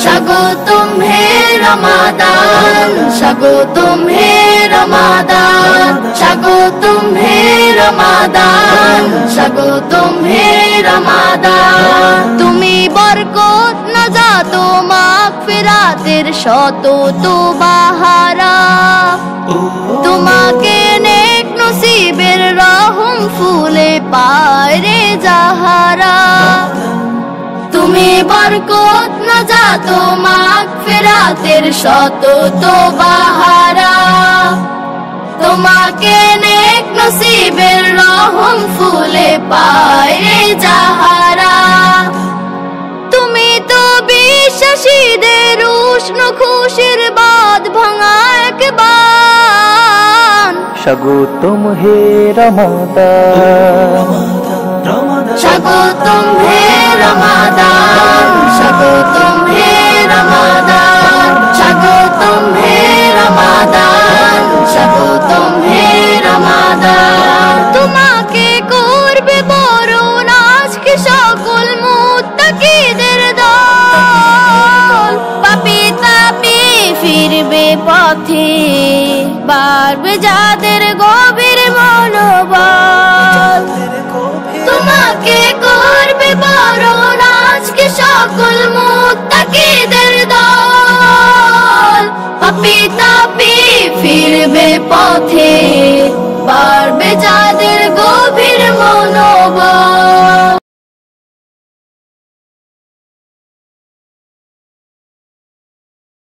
স্বাগতম হে রমাদান, স্বাগতম হে রমাদান, স্বাগতম হে রমাদান, স্বাগতম হে রমাদান। তুমি বরকত নাজাত ও মাগফিরাতের শত তো বাহারা, তোমাকে নেক নসিবের রহম ফুলে পায় রে যাহারা। তুমি বরকত নাজাত ও মাগফিরাতের শত তো বাহারা, তোমাকে নেক নসিবের রহম ফুলে পায় রে যাহারা। তুমি তো বিশ্বাসীদের উষ্ণ খুশির বাঁধ ভাঙা একবার। স্বাগতম হে রমাদান, স্বাগতম হে রমাদান, স্বাগতম হে রমাদান, স্বাগতম হে রমাদান, স্বাগতম হে রমাদান। তোমাকে করবে বরণ আজকে সকল মুত্তাকিদের দল, পাপী তাপী ফিরবে পথে, বাড়বে যাদের গো